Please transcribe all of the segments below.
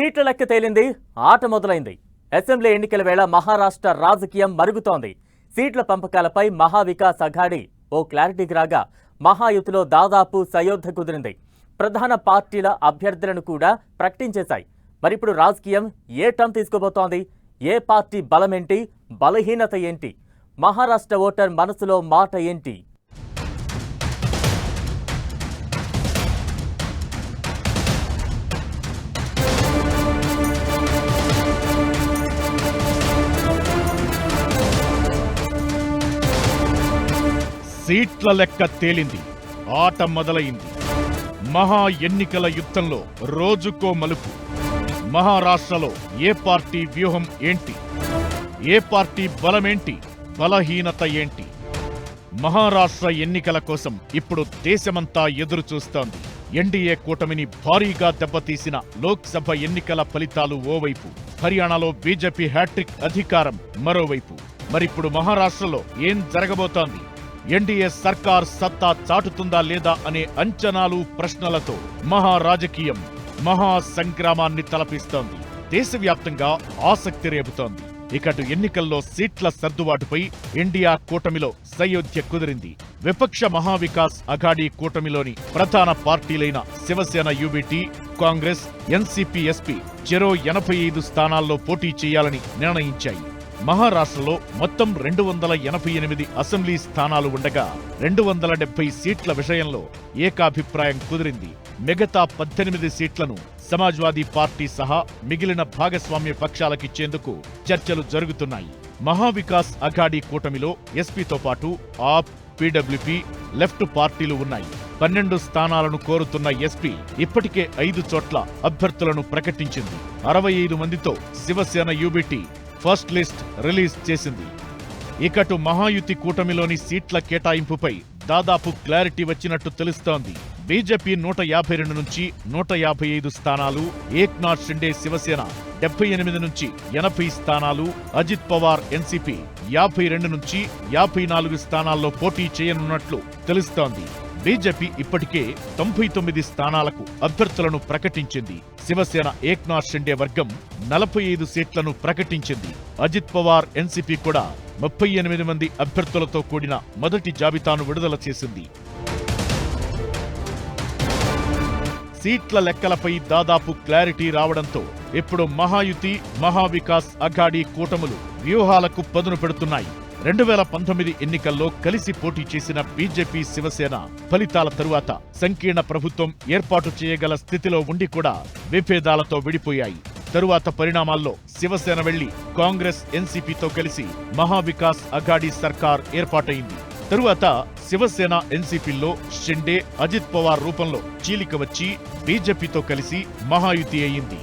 సీట్ల లెక్క తేలింది, ఆట మొదలైంది. అసెంబ్లీ ఎన్నికల వేళ మహారాష్ట్ర రాజకీయం మరుగుతోంది. సీట్ల పంపకాలపై మహావికాస్ అఘాడీ ఓ క్లారిటీకి రాగా మహాయుతిలో దాదాపు సయోధ్య కుదిరింది. ప్రధాన పార్టీల అభ్యర్థులను కూడా ప్రకటించేశాయి. మరిప్పుడు రాజకీయం ఏ టర్న్ తీసుకోబోతోంది? ఏ పార్టీ బలమేంటి, బలహీనత ఏంటి? మహారాష్ట్ర ఓటర్ మనసులో మాట ఏంటి? సీట్ల లెక్క తేలింది, ఆట మొదలైంది. మహా ఎన్నికల యుద్ధంలో రోజుకో మలుపు. మహారాష్ట్రలో ఏ పార్టీ వ్యూహం ఏంటి? ఏ పార్టీ బలమేంటి, బలహీనత ఏంటి? మహారాష్ట్ర ఎన్నికల కోసం ఇప్పుడు దేశమంతా ఎదురు చూస్తోంది. ఎన్డీఏ కూటమిని భారీగా దెబ్బతీసిన లోక్సభ ఎన్నికల ఫలితాలు ఓవైపు, హర్యానాలో బీజేపీ హ్యాట్రిక్ అధికారం మరోవైపు. మరిప్పుడు మహారాష్ట్రలో ఏం జరగబోతోంది? ఎన్డీఏ సర్కార్ సత్తా చాటుతుందా లేదా అనే అంచనాలు, ప్రశ్నలతో మహారాజకీయం మహా సంగ్రామాన్ని తలపిస్తోంది. దేశవ్యాప్తంగా ఆసక్తి రేపుతోంది. ఇకటు ఎన్నికల్లో సీట్ల సర్దుబాటుపై ఇండియా కూటమిలో సయోధ్య కుదిరింది. విపక్ష మహావికాస్ అఘాడీ కూటమిలోని ప్రధాన పార్టీలైన Shiv Sena UBT, Congress, NCP, SP చెరో 85 స్థానాల్లో పోటీ చేయాలని నిర్ణయించాయి. మహారాష్ట్రలో మొత్తం 288 అసెంబ్లీ స్థానాలు ఉండగా 270 సీట్ల విషయంలో ఏకాభిప్రాయం కుదిరింది. మిగతా 18 సీట్లను సమాజ్వాదీ పార్టీ సహా మిగిలిన భాగస్వామ్య పక్షాలకిచ్చేందుకు చర్చలు జరుగుతున్నాయి. మహావికాస్ అఘాడీ కూటమిలో ఎస్పీతో పాటు ఆప్, పీడబ్ల్యూపీ, లెఫ్ట్ పార్టీలు ఉన్నాయి. 12 స్థానాలను కోరుతున్న ఎస్పీ ఇప్పటికే 5 చోట్ల అభ్యర్థులను ప్రకటించింది. 65 మందితో Shiv Sena UBT first list release చేసింది. ఇకటు మహాయుతి కూటమిలోని సీట్ల కేటాయింపుపై దాదాపు క్లారిటీ వచ్చినట్టు తెలుస్తోంది. బీజేపీ 152 నుంచి 155 స్థానాలు, ఏక్నాథ్ షిండే శివసేన 78 నుంచి 80 స్థానాలు, అజిత్ పవార్ ఎన్సీపీ 52 నుంచి 54 స్థానాల్లో పోటీ చేయనున్నట్లు తెలుస్తోంది. బీజేపీ ఇప్పటికే 99 స్థానాలకు అభ్యర్థులను ప్రకటించింది. శివసేన ఏక్నాథ్ షిండే వర్గం 45 సీట్లను ప్రకటించింది. అజిత్ పవార్ ఎన్సీపీ కూడా 38 మంది అభ్యర్థులతో కూడిన మొదటి జాబితాను విడుదల చేసింది. సీట్ల లెక్కలపై దాదాపు క్లారిటీ రావడంతో ఇప్పుడు మహాయుతి, మహావికాస్ అఘాడీ కూటములు వ్యూహాలకు పదును పెడుతున్నాయి. 2019 ఎన్నికల్లో కలిసి పోటీ చేసిన బీజేపీ, శివసేన ఫలితాల తరువాత సంకీర్ణ ప్రభుత్వం ఏర్పాటు చేయగల స్థితిలో ఉండి కూడా విభేదాలతో విడిపోయాయి. తరువాత పరిణామాల్లో శివసేన వెళ్లి కాంగ్రెస్, ఎన్సీపీతో కలిసి మహావికాస్ అఘాడీ సర్కార్ ఏర్పాటైంది. తరువాత శివసేన, ఎన్సీపీల్లో షిండే, అజిత్ పవార్ రూపంలో చీలిక వచ్చి బీజేపీతో కలిసి మహాయుతి అయింది.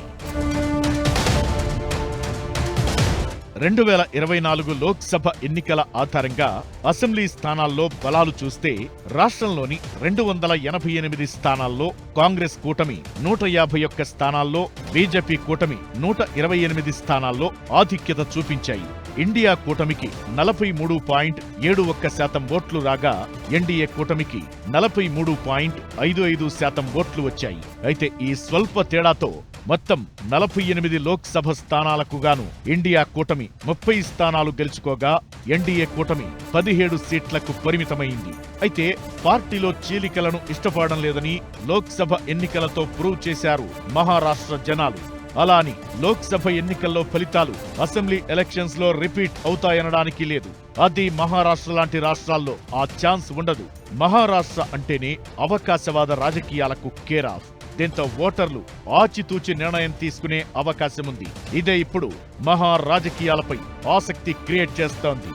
2024 లోక్సభ ఎన్నికల ఆధారంగా అసెంబ్లీ స్థానాల్లో బలాలు చూస్తే రాష్ట్రంలోని 288 స్థానాల్లో కాంగ్రెస్ కూటమి 151 స్థానాల్లో, బీజేపీ కూటమి 128 స్థానాల్లో ఆధిక్యత చూపించాయి. ఇండియా కూటమికి 43.71% ఓట్లు రాగా ఎన్డీఏ కూటమికి 43.55% ఓట్లు వచ్చాయి. అయితే ఈ స్వల్ప తేడాతో మొత్తం 48 లోక్సభ స్థానాలకు గాను ఇండియా కూటమి 30 స్థానాలు గెలుచుకోగా ఎన్డీఏ కూటమి 17 సీట్లకు పరిమితమైంది. అయితే పార్టీలో చీలికలను ఇష్టపడడం లేదని లోక్సభ ఎన్నికలతో ప్రూవ్ చేశారు మహారాష్ట్ర జనాలు. అలా అని లోక్సభ ఎన్నికల్లో ఫలితాలు అసెంబ్లీ ఎలక్షన్స్ లో రిపీట్ అవుతాయనడానికి లేదు. అది మహారాష్ట్ర లాంటి రాష్ట్రాల్లో ఆ ఛాన్స్ ఉండదు. మహారాష్ట్ర అంటేనే అవకాశవాద రాజకీయాలకు కేర్ ఆఫ్. దీంతో ఓటర్లు ఆచితూచి నిర్ణయం తీసుకునే అవకాశముంది. ఇదే ఇప్పుడు మహా రాజకీయాలపై ఆసక్తి క్రియేట్ చేస్తోంది.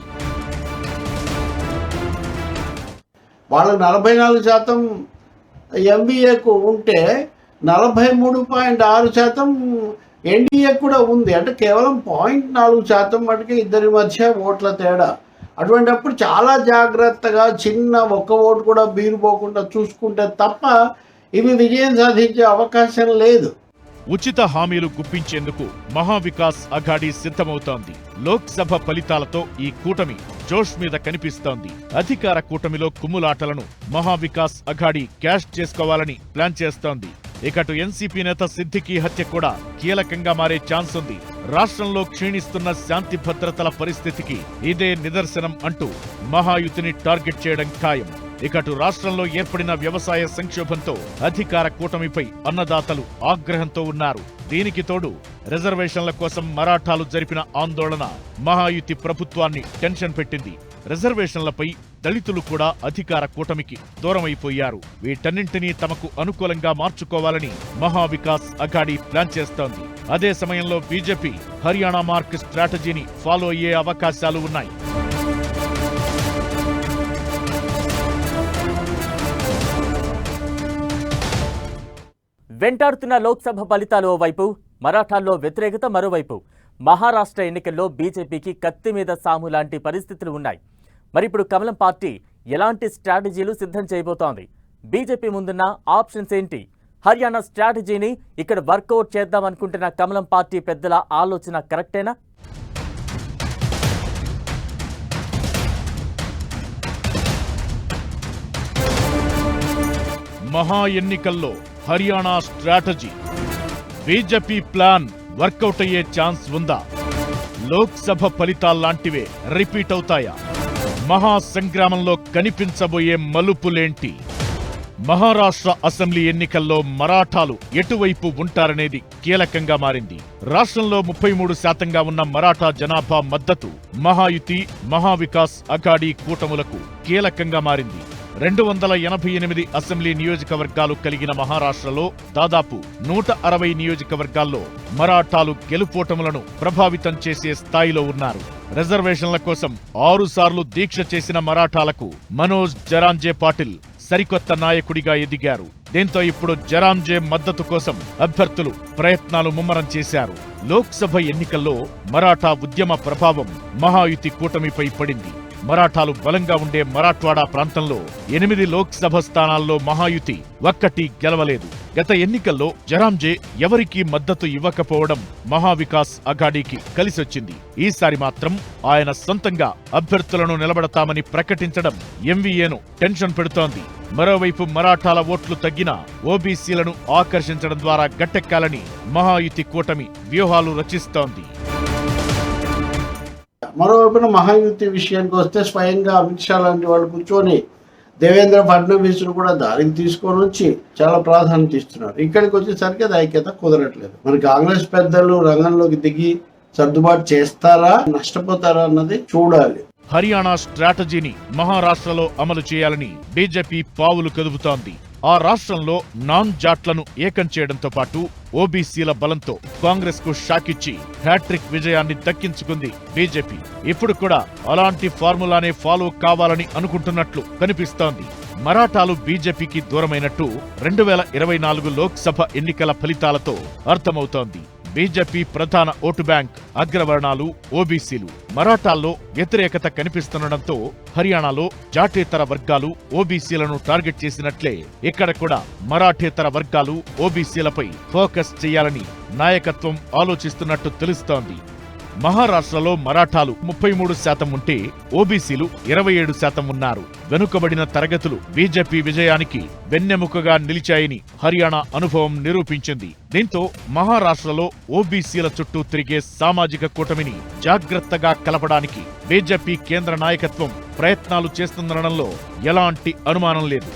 వాళ్ళకు 44% ఎంబీఏకు ఉంటే 43.6% ఎన్డీఏ కూడా ఉంది. అంటే కేవలం 0.4% మటుకే ఇద్దరి మధ్య ఓట్ల తేడా. అటువంటిప్పుడు చాలా జాగ్రత్తగా చిన్న ఒక్క ఓటు కూడా బీరిపోకుండా చూసుకుంటే తప్ప ఇవి విజయం సాధించే అవకాశం లేదు. ఉచిత హామీలు గుప్పించేందుకు మహావికాస్ అఘాడీ సిద్ధమవుతోంది. లోక్సభ ఫలితాలతో ఈ కూటమి జోష్ మీద కనిపిస్తోంది. అధికార కూటమిలో కుమ్ములాటలను మహావికాస్ అఘాడీ క్యాష్ చేసుకోవాలని ప్లాన్ చేస్తోంది. ఇకటు ఎన్సీపీ నేత సిద్దికీ హత్య కూడా కీలకంగా మారే ఛాన్స్ ఉంది. రాష్ట్రంలో క్షీణిస్తున్న శాంతి భద్రతల పరిస్థితికి ఇదే నిదర్శనం అంటూ మహాయుతిని టార్గెట్ చేయడం ఖాయం. ఇకటు రాష్ట్రంలో ఏర్పడిన వ్యవసాయ సంక్షోభంతో అధికార కూటమిపై అన్నదాతలు ఆగ్రహంతో ఉన్నారు. దీనికి తోడు రిజర్వేషన్ల కోసం మరాఠాలు జరిపిన ఆందోళన మహాయుతి ప్రభుత్వాన్ని టెన్షన్ పెట్టింది. రిజర్వేషన్లపై దళితులు కూడా అధికార కూటమికి దూరమైపోయారు. వీటన్నింటినీ తమకు అనుకూలంగా మార్చుకోవాలని మహావికాస్ అఘాడీ ప్లాన్ చేస్తోంది. అదే సమయంలో బీజేపీ హర్యానా మార్క్ స్ట్రాటజీని ఫాలో అయ్యే అవకాశాలు ఉన్నాయి. వెంటాడుతున్న లోక్సభ ఫలితాలు ఓవైపు, మరాఠాల్లో వ్యతిరేకత మరోవైపు. మహారాష్ట్ర ఎన్నికల్లో బీజేపీకి కత్తి మీద సాము లాంటి పరిస్థితులు ఉన్నాయి. మరిప్పుడు కమలం పార్టీ ఎలాంటి స్ట్రాటజీలు సిద్ధం చేయబోతోంది? బీజేపీ ముందున్న ఆప్షన్స్ ఏంటి? హర్యానా స్ట్రాటజీని ఇక్కడ వర్కౌట్ చేద్దామనుకుంటున్న కమలం పార్టీ పెద్దల ఆలోచన కరెక్టేనా? మహా ఎన్నికల్లో Haryana strategy, BJP plan workout అయ్యే ఛాన్స్ ఉందా? లోక్సభ ఫలితాల్లాంటివే రిపీట్ అవుతాయా? మహా సంగ్రామంలో కనిపించబోయే మలుపులేంటి? మహారాష్ట్ర అసెంబ్లీ ఎన్నికల్లో మరాఠాలు ఎటువైపు ఉంటారనేది కీలకంగా మారింది. రాష్ట్రంలో 33% ఉన్న మరాఠా జనాభా మద్దతు మహాయుతి, మహావికాస్ అఘాడీ కూటములకు కీలకంగా మారింది. 288 అసెంబ్లీ నియోజకవర్గాలు కలిగిన మహారాష్ట్రలో దాదాపు 160 నియోజకవర్గాల్లో మరాఠాలు గెలుపోటములను ప్రభావితం చేసే స్థాయిలో ఉన్నారు. రిజర్వేషన్ల కోసం 6 సార్లు దీక్ష చేసిన మరాఠాలకు మనోజ్ జరాంజే పాటిల్ సరికొత్త నాయకుడిగా ఎదిగారు. దీంతో ఇప్పుడు జరాంజే మద్దతు కోసం అభ్యర్థులు ప్రయత్నాలు ముమ్మరం చేశారు. లోక్సభ ఎన్నికల్లో మరాఠా ఉద్యమ ప్రభావం మహాయుతి కూటమిపై పడింది. మరాఠాలు బలంగా ఉండే మరాఠ్వాడా ప్రాంతంలో 8 లోక్సభ స్థానాల్లో మహాయుతి ఒక్కటి గెలవలేదు. గత ఎన్నికల్లో జరాంజే ఎవరికీ మద్దతు ఇవ్వకపోవడం మహావికాస్ అఘాడీకి కలిసొచ్చింది. ఈసారి మాత్రం ఆయన సొంతంగా అభ్యర్థులను నిలబడతామని ప్రకటించడం ఎంవీఏను టెన్షన్ పెడుతోంది. మరోవైపు మరాఠాల ఓట్లు తగ్గినా ఓబీసీలను ఆకర్షించడం ద్వారా గట్టెక్కాలని మహాయుతి కూటమి వ్యూహాలు రచిస్తోంది. మరోవైపున మహాయుతి విషయానికి వస్తే స్వయంగా అమిత్ షా లాంటి వాళ్ళు కూర్చొని దేవేంద్ర ఫడ్నవీస్ను కూడా దారికి తీసుకొని వచ్చి చాలా ప్రాధాన్యత ఇస్తున్నారు. ఇక్కడికి వచ్చేసరికి అది ఐక్యత కుదరట్లేదు. మరి కాంగ్రెస్ పెద్దలు రంగంలోకి దిగి సర్దుబాటు చేస్తారా, నష్టపోతారా అన్నది చూడాలి. హర్యానా స్ట్రాటజీని మహారాష్ట్రలో అమలు చేయాలని బీజేపీ పావులు కదుపుతోంది. ఆ రాష్ట్రంలో నాన్ జాట్లను ఏకం చేయడంతో పాటు ఓబీసీల బలంతో కాంగ్రెస్ కు షాకిచ్చి హ్యాట్రిక్ విజయాన్ని దక్కించుకుంది బీజేపీ. ఇప్పుడు కూడా అలాంటి ఫార్ములానే ఫాలో కావాలని అనుకుంటున్నట్లు కనిపిస్తోంది. మరాఠాలు బీజేపీకి దూరమైనట్టు 2024 లోక్సభ ఎన్నికల ఫలితాలతో అర్థమవుతోంది. బీజేపీ ప్రధాన ఓటు బ్యాంక్ అగ్రవర్ణాలు, ఓబీసీలు. మరాఠాల్లో వ్యతిరేకత కనిపిస్తుండటంతో హర్యానాలో జాటేతర వర్గాలు ఓబీసీలను టార్గెట్ చేసినట్లే ఇక్కడ కూడా మరాఠేతర వర్గాలు ఓబీసీలపై ఫోకస్ చేయాలని నాయకత్వం ఆలోచిస్తున్నట్టు తెలుస్తోంది. మహారాష్ట్రలో మరాఠాలు 33% ఉంటే ఓబీసీలు 27% ఉన్నారు. వెనుకబడిన తరగతులు బీజేపీ విజయానికి వెన్నెముకగా నిలిచాయని హర్యానా అనుభవం నిరూపించింది. దీంతో మహారాష్ట్రలో ఓబీసీల చుట్టూ తిరిగే సామాజిక కూటమిని జాగ్రత్తగా కలపడానికి బీజేపీ కేంద్ర నాయకత్వం ప్రయత్నాలు చేస్తుందనడంలో ఎలాంటి అనుమానం లేదు.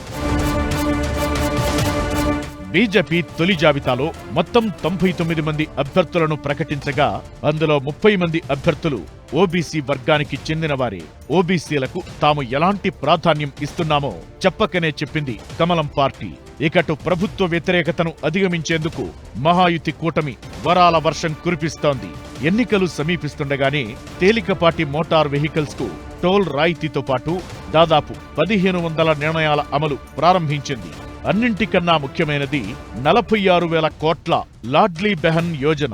బీజేపీ తొలి జాబితాలో మొత్తం 99 మంది అభ్యర్థులను ప్రకటించగా అందులో 30 మంది అభ్యర్థులు ఓబీసీ వర్గానికి చెందినవారే. ఓబీసీలకు తాము ఎలాంటి ప్రాధాన్యం ఇస్తున్నామో చెప్పకనే చెప్పింది కమలం పార్టీ. ఇకటు ప్రభుత్వ వ్యతిరేకతను అధిగమించేందుకు మహాయుతి కూటమి వరాల వర్షం కురిపిస్తోంది. ఎన్నికలు సమీపిస్తుండగానే తేలికపాటి మోటార్ వెహికల్స్ కు టోల్ రాయితీతో పాటు దాదాపు 1500 నిర్ణయాల అమలు ప్రారంభించింది. అన్నింటికన్నా ముఖ్యమైనది 46,000 కోట్ల లాడ్లీ బెహన్ యోజన.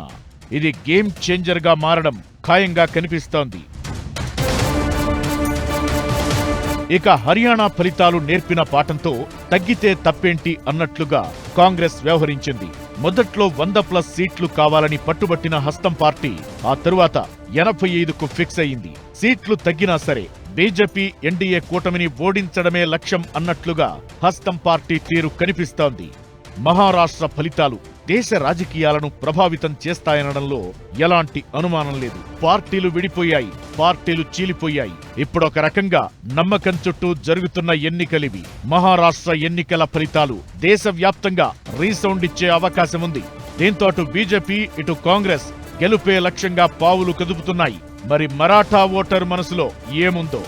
ఇది గేమ్ చేంజర్ గా మారడం ఖాయంగా కనిపిస్తోంది. ఇక హర్యానా ఫలితాలు నేర్పిన పాఠంతో తగ్గితే తప్పేంటి అన్నట్లుగా కాంగ్రెస్ వ్యవహరించింది. మొదట్లో 100+ సీట్లు కావాలని పట్టుబట్టిన హస్తం పార్టీ ఆ తరువాత 85కు ఫిక్స్ అయింది. సీట్లు తగ్గినా సరే బీజేపీ ఎన్డీఏ కూటమిని ఓడించడమే లక్ష్యం అన్నట్లుగా హస్తం పార్టీ తీరు కనిపిస్తోంది. మహారాష్ట్ర ఫలితాలు దేశ రాజకీయాలను ప్రభావితం చేస్తాయనడంలో ఎలాంటి అనుమానం లేదు. పార్టీలు విడిపోయాయి, పార్టీలు చీలిపోయాయి. ఇప్పుడొక రకంగా నమ్మకం చుట్టూ జరుగుతున్న ఎన్నికలివి. మహారాష్ట్ర ఎన్నికల ఫలితాలు దేశవ్యాప్తంగా రీసౌండ్ ఇచ్చే అవకాశం ఉంది. దీంతో అటు బీజేపీ ఇటు కాంగ్రెస్ గెలుపే లక్ష్యంగా పావులు కదుపుతున్నాయి. మరి మరాఠా ఓటర్ మనసులో ఏముందో?